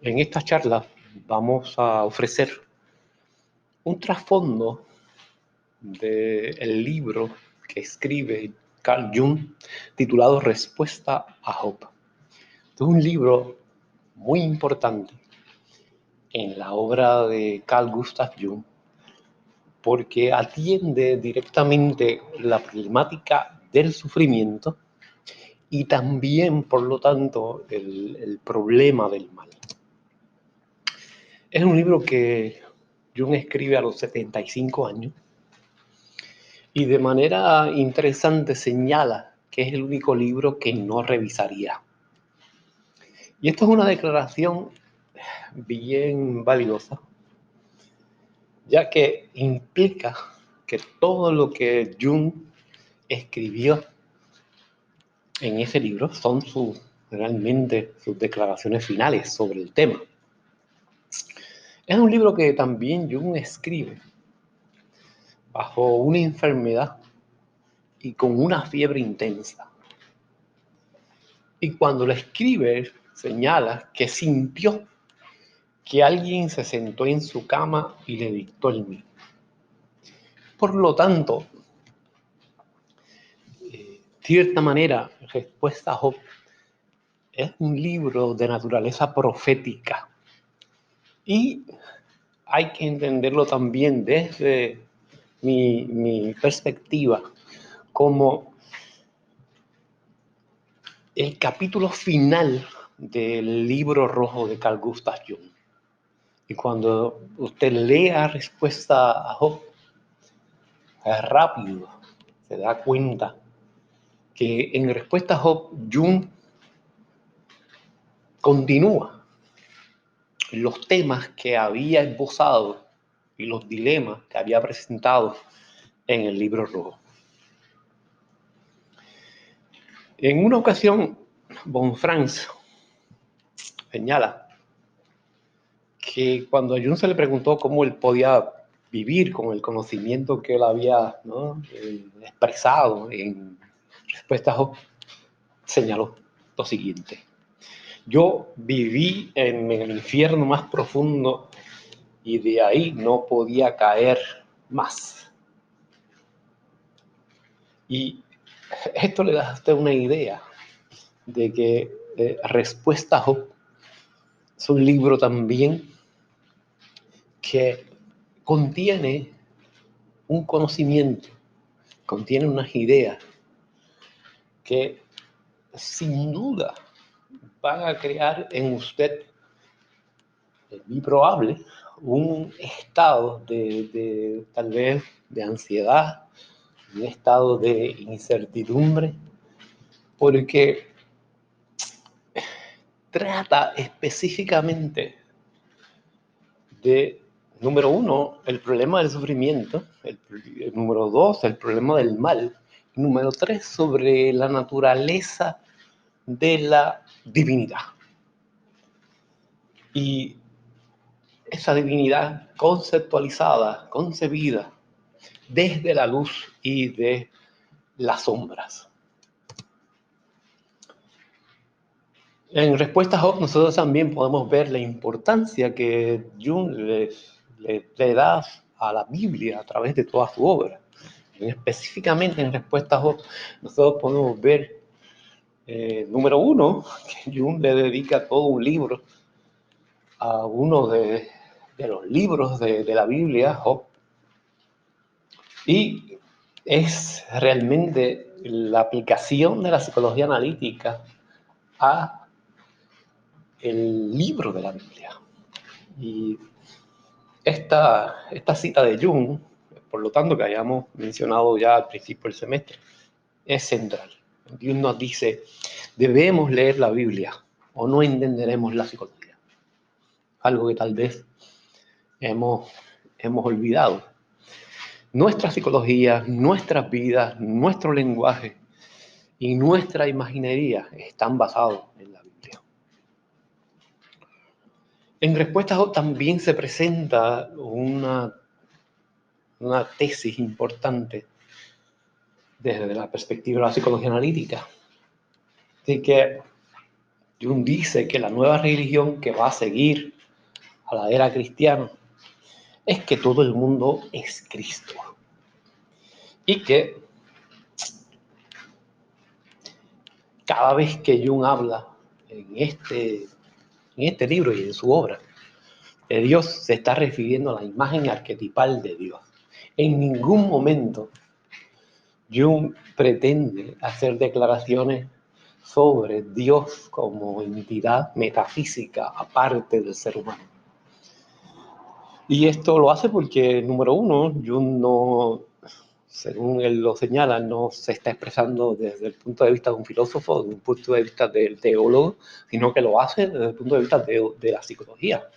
En esta charla vamos a ofrecer un trasfondo del libro que escribe Carl Jung titulado Respuesta a Job. Es un libro muy importante en la obra de Carl Gustav Jung porque atiende directamente la problemática del sufrimiento y también, por lo tanto, el problema del mal. Es un libro que Jung escribe a los 75 años y de manera interesante señala que es el único libro que no revisaría. Y esto es una declaración bien valiosa, ya que implica que todo lo que Jung escribió en ese libro son realmente sus declaraciones finales sobre el tema. Es un libro que también Jung escribe bajo una enfermedad y con una fiebre intensa. Y cuando lo escribe, señala que sintió que alguien se sentó en su cama y le dictó el mismo. Por lo tanto, de cierta manera, Respuesta a Job es un libro de naturaleza profética. Y hay que entenderlo también desde mi perspectiva como el capítulo final del libro rojo de Carl Gustav Jung. Y cuando usted lea Respuesta a Job, es rápido, se da cuenta que en Respuesta a Job, Jung continúa los temas que había esbozado y los dilemas que había presentado en el libro rojo. En una ocasión, von Franz señala que cuando a Jung se le preguntó cómo él podía vivir con el conocimiento que él había expresado en Respuesta a Job, señaló lo siguiente: yo viví en el infierno más profundo y de ahí no podía caer más. Y esto le da a usted una idea de que Respuesta a Job es un libro también que contiene un conocimiento, contiene unas ideas que sin duda van a crear en usted, es muy probable, un estado de tal vez de ansiedad, un estado de incertidumbre, porque trata específicamente de, número uno, el problema del sufrimiento, número dos, el problema del mal, y número tres, sobre la naturaleza de la divinidad. Y esa divinidad conceptualizada, concebida desde la luz y de las sombras. En Respuesta a Job, nosotros también podemos ver la importancia que Jung le da a la Biblia a través de toda su obra. Específicamente en Respuesta a Job, nosotros podemos ver, número uno, que Jung le dedica todo un libro a uno de los libros de la Biblia, Job. Y es realmente la aplicación de la psicología analítica a el libro de la Biblia. Y esta cita de Jung, por lo tanto que hayamos mencionado ya al principio del semestre, es central. Jung nos dice, debemos leer la Biblia o no entenderemos la psicología. Algo que tal vez hemos olvidado. Nuestra psicología, nuestras vidas, nuestro lenguaje y nuestra imaginería están basados en la Biblia. En Respuesta a Job también se presenta una tesis importante desde la perspectiva de la psicología analítica, de que Jung dice que la nueva religión que va a seguir a la era cristiana es que todo el mundo es Cristo. Y que cada vez que Jung habla en este libro y en su obra de Dios, se está refiriendo a la imagen arquetipal de Dios. En ningún momento Jung pretende hacer declaraciones sobre Dios como entidad metafísica aparte del ser humano. Y esto lo hace porque, número uno, Jung no, según él lo señala, no se está expresando desde el punto de vista de un filósofo, desde un punto de vista del teólogo, sino que lo hace desde el punto de vista de la psicología.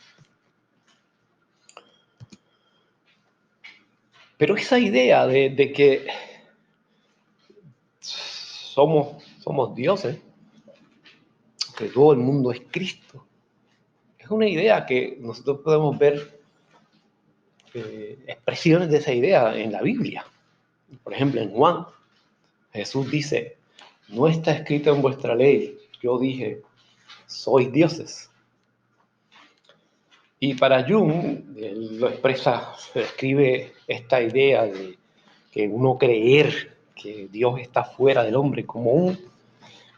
Pero esa idea de que somos dioses, que todo el mundo es Cristo, es una idea que nosotros podemos ver expresiones de esa idea en la Biblia. Por ejemplo, en Juan, Jesús dice, no está escrito en vuestra ley, yo dije, sois dioses. Y para Jung, él lo expresa, escribe esta idea de que uno creer que Dios está fuera del hombre como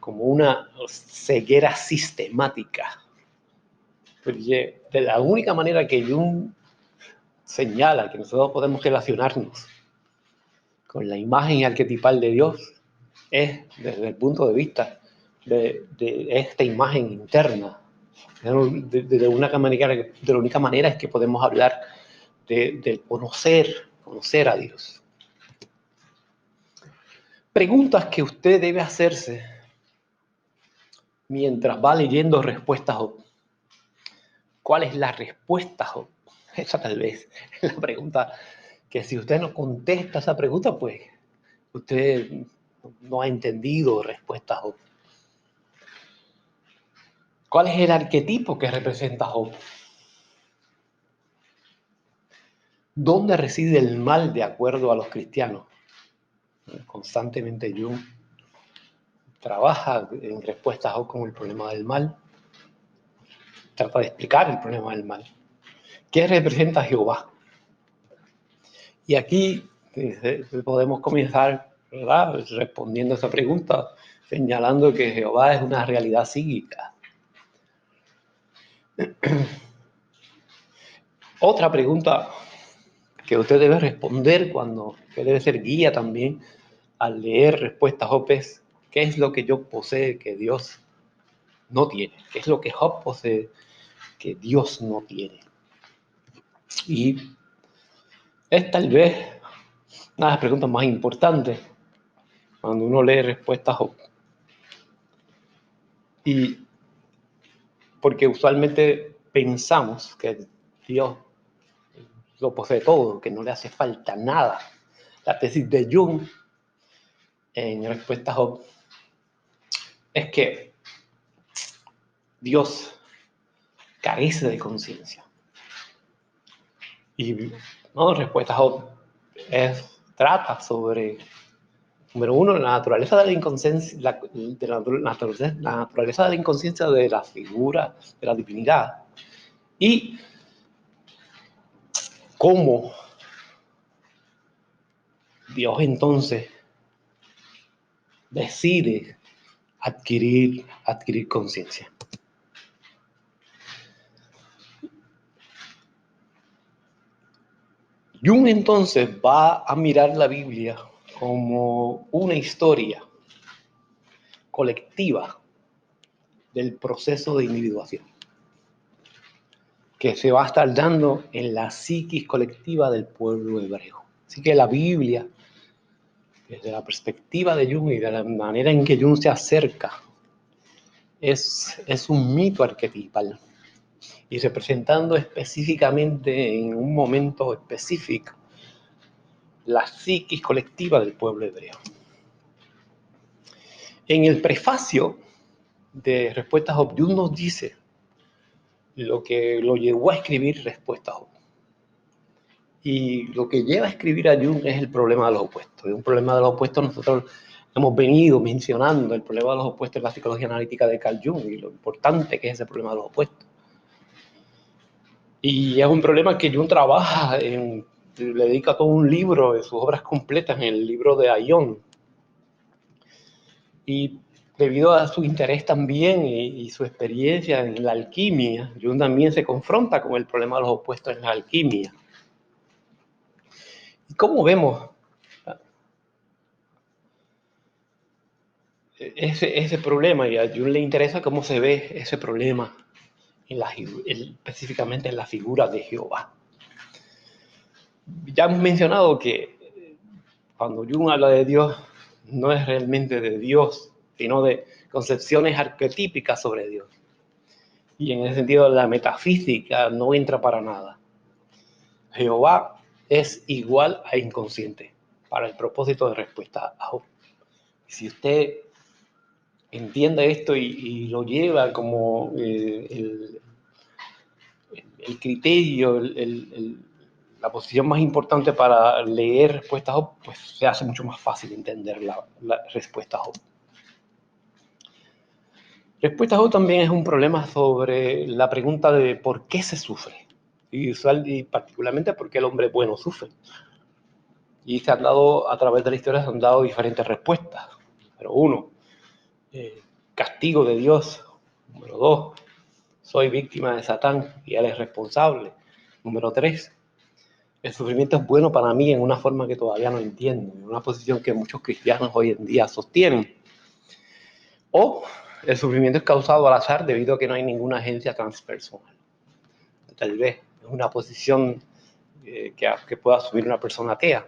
una ceguera sistemática. Porque de la única manera que Jung señala que nosotros podemos relacionarnos con la imagen arquetipal de Dios es desde el punto de vista de esta imagen interna. De la única manera es que podemos hablar de conocer a Dios. Preguntas que usted debe hacerse mientras va leyendo respuestas. ¿Cuál es la respuesta? Esa tal vez es la pregunta que si usted no contesta esa pregunta, pues usted no ha entendido respuesta. ¿Cuál es el arquetipo que representa Job? ¿Dónde reside el mal de acuerdo a los cristianos? Constantemente Jung trabaja en respuesta a Job con el problema del mal. Trata de explicar el problema del mal. ¿Qué representa Jehová? Y aquí podemos comenzar, ¿verdad?, respondiendo a esa pregunta, señalando que Jehová es una realidad psíquica. Otra pregunta que usted debe responder que debe ser guía también al leer respuestas a Job es, ¿qué es lo que yo posee que Dios no tiene? ¿Qué es lo que Job posee que Dios no tiene? Y es tal vez una de las preguntas más importantes cuando uno lee respuestas a Job. Y porque usualmente pensamos que Dios lo posee todo, que no le hace falta nada. La tesis de Jung en respuesta a Job es que Dios carece de conciencia. Y no, respuesta a Job trata sobre, número uno, la naturaleza de la inconsciencia, la naturaleza de la inconsciencia de la figura de la divinidad y cómo Dios entonces decide adquirir conciencia. Jung entonces va a mirar la Biblia como una historia colectiva del proceso de individuación que se va a estar dando en la psiquis colectiva del pueblo hebreo. Así que la Biblia, desde la perspectiva de Jung y de la manera en que Jung se acerca, es un mito arquetipal y representando específicamente en un momento específico la psiquis colectiva del pueblo hebreo. En el prefacio de Respuestas a Job, Jung nos dice lo que lo llevó a escribir Respuestas a Job. Y lo que lleva a escribir a Jung es el problema de los opuestos. Es un problema de los opuestos nosotros Hemos venido mencionando el problema de los opuestos en la psicología analítica de Carl Jung y lo importante que es ese problema de los opuestos. Y es un problema que Jung trabaja, le dedica todo un libro de sus obras completas en el libro de Aion. Y debido a su interés también y su experiencia en la alquimia, Jung también se confronta con el problema de los opuestos en la alquimia. ¿Y cómo vemos ese problema? Y a Jung le interesa cómo se ve ese problema específicamente en la figura de Jehová. Ya hemos mencionado que cuando Jung habla de Dios, no es realmente de Dios, sino de concepciones arquetípicas sobre Dios. Y en ese sentido, la metafísica no entra para nada. Jehová es igual a inconsciente para el propósito de respuesta a Job. Si usted entiende esto y lo lleva como el criterio, la posición más importante para leer respuesta a Job, pues se hace mucho más fácil entender la respuesta a Job. Respuesta a Job también es un problema sobre la pregunta de por qué se sufre, y particularmente por qué el hombre bueno sufre. Y se han dado, a través de la historia, se han dado diferentes respuestas. Número 1, castigo de Dios. Número 2, soy víctima de Satán y él es responsable. Número 3, el sufrimiento es bueno para mí en una forma que todavía no entiendo, en una posición que muchos cristianos hoy en día sostienen. O el sufrimiento es causado al azar debido a que no hay ninguna agencia transpersonal. Tal vez es una posición que pueda asumir una persona atea.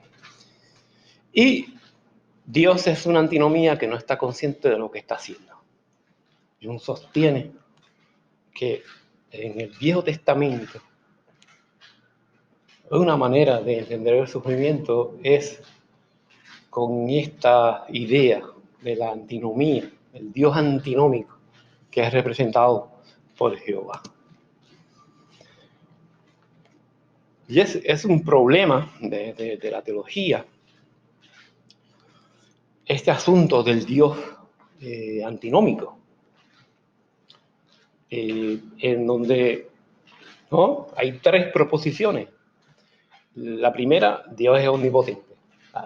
Y Dios es una antinomía que no está consciente de lo que está haciendo. Jung sostiene que en el Viejo Testamento una manera de entender el sufrimiento es con esta idea de la antinomía, el Dios antinómico, que es representado por Jehová. Y es un problema de la teología, este asunto del Dios antinómico, en donde ¿no? hay 3 proposiciones. La primera, Dios es omnipotente,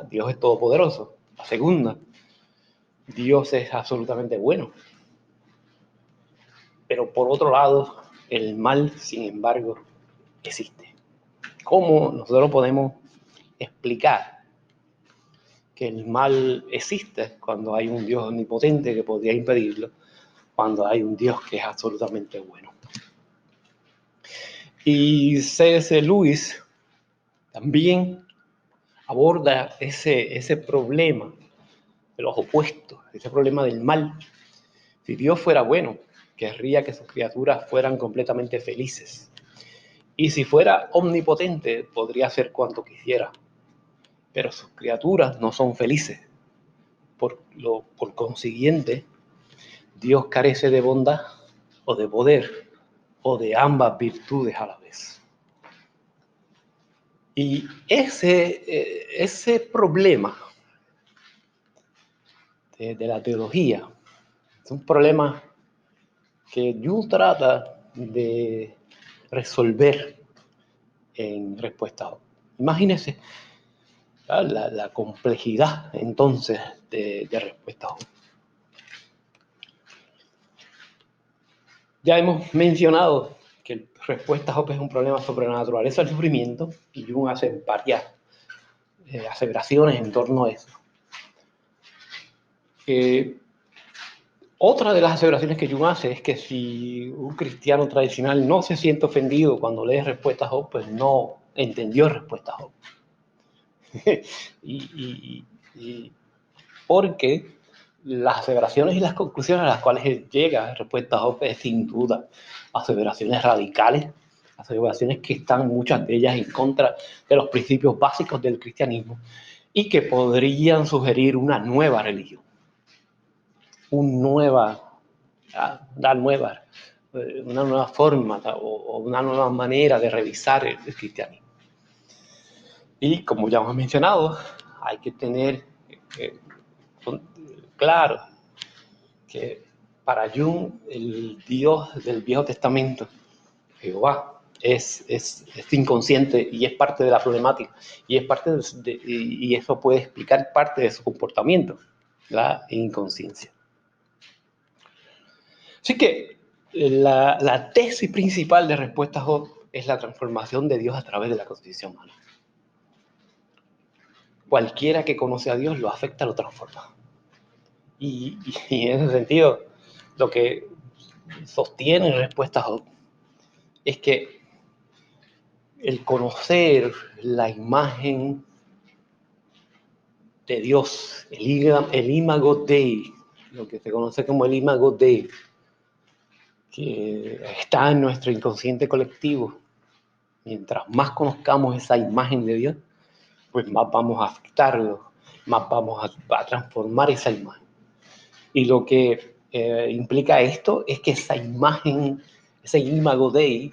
Dios es todopoderoso. La segunda, Dios es absolutamente bueno. Pero por otro lado, el mal, sin embargo, existe. ¿Cómo nosotros podemos explicar que el mal existe cuando hay un Dios omnipotente que podría impedirlo, cuando hay un Dios que es absolutamente bueno? Y C.S. Lewis también aborda ese problema de los opuestos, ese problema del mal. Si Dios fuera bueno, querría que sus criaturas fueran completamente felices. Y si fuera omnipotente, podría hacer cuanto quisiera. Pero sus criaturas no son felices. Por consiguiente, Dios carece de bondad o de poder o de ambas virtudes a la vez. Y ese problema de la teología es un problema que Jung trata de resolver en respuesta a Job. Imagínense la complejidad entonces de respuesta a Job. Ya hemos mencionado que respuesta a Job es un problema sobre la naturaleza del sufrimiento y Jung hace varias aseveraciones en torno a eso. Otra de las aseveraciones que Jung hace es que si un cristiano tradicional no se siente ofendido cuando lee respuesta a Job, pues no entendió respuesta a Job. Porque las aseveraciones y las conclusiones a las cuales él llega en respuesta a Job es sin duda aseveraciones radicales, aseveraciones que están muchas de ellas en contra de los principios básicos del cristianismo y que podrían sugerir una nueva religión, una nueva forma o una nueva manera de revisar el cristianismo. Y como ya hemos mencionado, hay que tener claro que para Jung el Dios del Viejo Testamento, Jehová, es inconsciente y es parte de la problemática y es parte y eso puede explicar parte de su comportamiento, la inconsciencia. Así que la tesis principal de Respuesta a Job es la transformación de Dios a través de la condición humana. Cualquiera que conoce a Dios lo afecta, lo transforma. Y en ese sentido, lo que sostiene Respuesta a Job es que el conocer la imagen de Dios, el imago Dei, lo que se conoce como el imago Dei, que está en nuestro inconsciente colectivo, mientras más conozcamos esa imagen de Dios, pues más vamos a afectarlo, más vamos a transformar esa imagen. Y lo que implica esto es que esa imagen, ese imago Dei,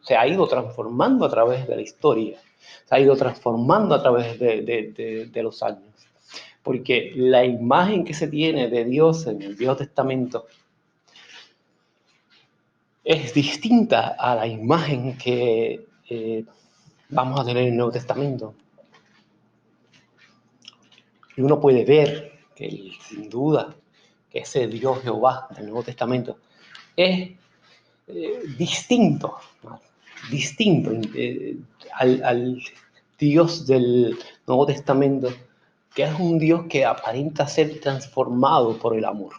se ha ido transformando a través de la historia, se ha ido transformando a través de los años. Porque la imagen que se tiene de Dios en el Viejo Testamento es distinta a la imagen que vamos a tener en el Nuevo Testamento. Y uno puede ver que, sin duda, que ese Dios Jehová del Nuevo Testamento es distinto al Dios del Nuevo Testamento, que es un Dios que aparenta ser transformado por el amor.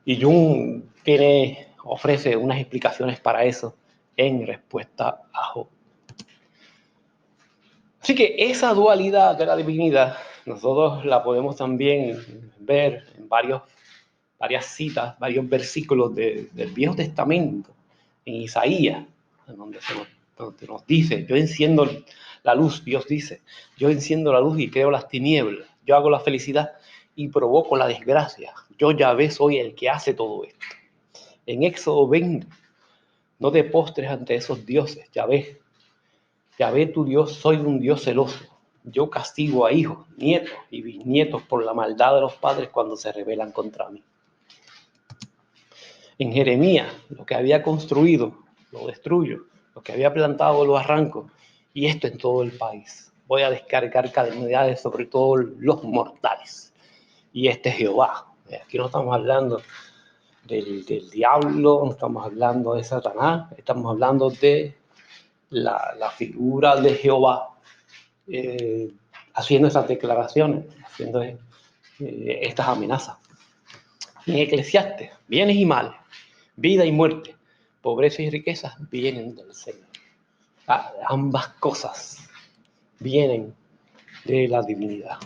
Y Jung ofrece unas explicaciones para eso en Respuesta a Job. Así que esa dualidad de la divinidad nosotros la podemos también ver en varias citas, varios versículos del Viejo Testamento, en Isaías, donde nos dice, yo enciendo la luz, Dios dice, yo enciendo la luz y creo las tinieblas, yo hago la felicidad y provoco la desgracia, yo Yahvé soy el que hace todo esto. En Éxodo 20, no te postres ante esos dioses, Yahvé tu Dios, soy un Dios celoso. Yo castigo a hijos, nietos y bisnietos por la maldad de los padres cuando se rebelan contra mí. En Jeremías, lo que había construido, lo destruyo. Lo que había plantado, lo arranco. Y esto en todo el país. Voy a descargar calamidades sobre todos los mortales. Y este es Jehová. Aquí no estamos hablando del diablo, no estamos hablando de Satanás, estamos hablando de la figura de Jehová, haciendo esas declaraciones, haciendo estas amenazas. En Eclesiastes, bienes y males, vida y muerte, pobreza y riqueza vienen del Señor. Ambas cosas vienen de la divinidad.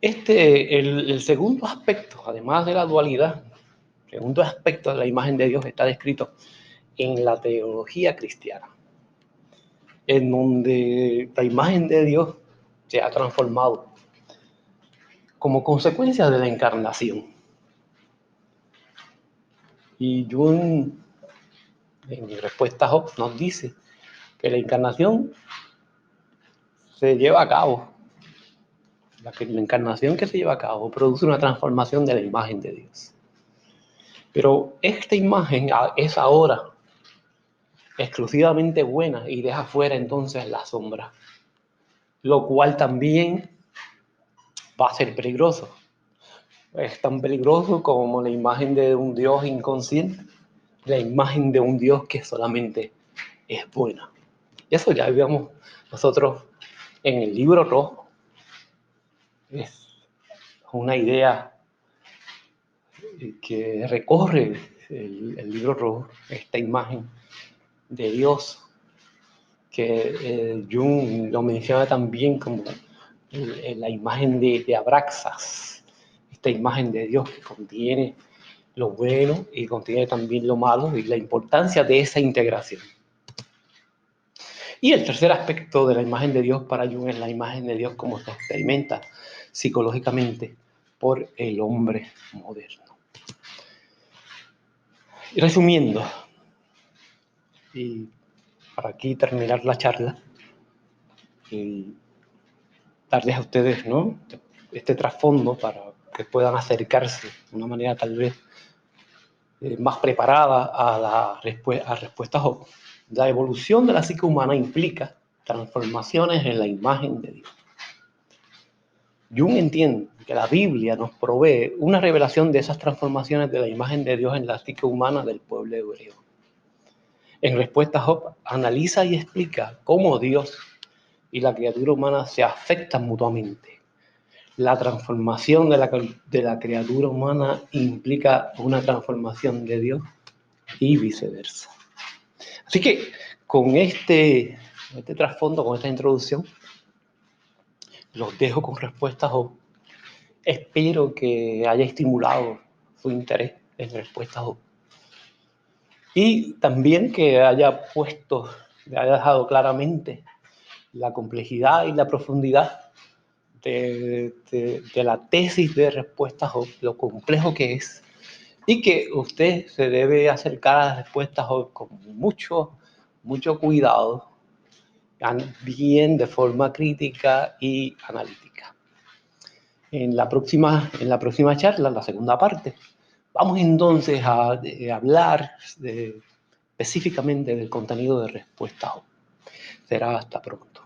El segundo aspecto, además de la dualidad, el segundo aspecto de la imagen de Dios está descrito en la teología cristiana, en donde la imagen de Dios se ha transformado como consecuencia de la encarnación. Y Jung, en mi respuesta a Job, nos dice que la encarnación se lleva a cabo, la encarnación que se lleva a cabo produce una transformación de la imagen de Dios. Pero esta imagen es ahora exclusivamente buena y deja fuera entonces la sombra, lo cual también va a ser peligroso. Es tan peligroso como la imagen de un Dios inconsciente, la imagen de un Dios que solamente es buena. Y eso ya vimos nosotros en el libro rojo. Es una idea que recorre el libro rojo, esta imagen de Dios, que Jung lo menciona también como la imagen de Abraxas, esta imagen de Dios que contiene lo bueno y contiene también lo malo y la importancia de esa integración. Y el tercer aspecto de la imagen de Dios para Jung es la imagen de Dios como se experimenta psicológicamente por el hombre moderno. Y resumiendo, y para aquí terminar la charla, darles a ustedes, ¿no?, este trasfondo para que puedan acercarse de una manera tal vez más preparada a respuestas Job. La evolución de la psique humana implica transformaciones en la imagen de Dios. Jung entiende que la Biblia nos provee una revelación de esas transformaciones de la imagen de Dios en la psique humana del pueblo hebreo. En respuesta, Job analiza y explica cómo Dios y la criatura humana se afectan mutuamente. La transformación de la criatura humana implica una transformación de Dios y viceversa. Así que con este trasfondo, con esta introducción, los dejo con respuestas Job. Espero que haya estimulado su interés en respuestas Job. Y también que haya dejado claramente la complejidad y la profundidad de la tesis de respuestas Job, lo complejo que es, y que usted se debe acercar a las respuestas Job con mucho cuidado, bien de forma crítica y analítica. En la próxima charla, en la segunda parte, vamos entonces a hablar específicamente del contenido de respuestas Job. Será hasta pronto.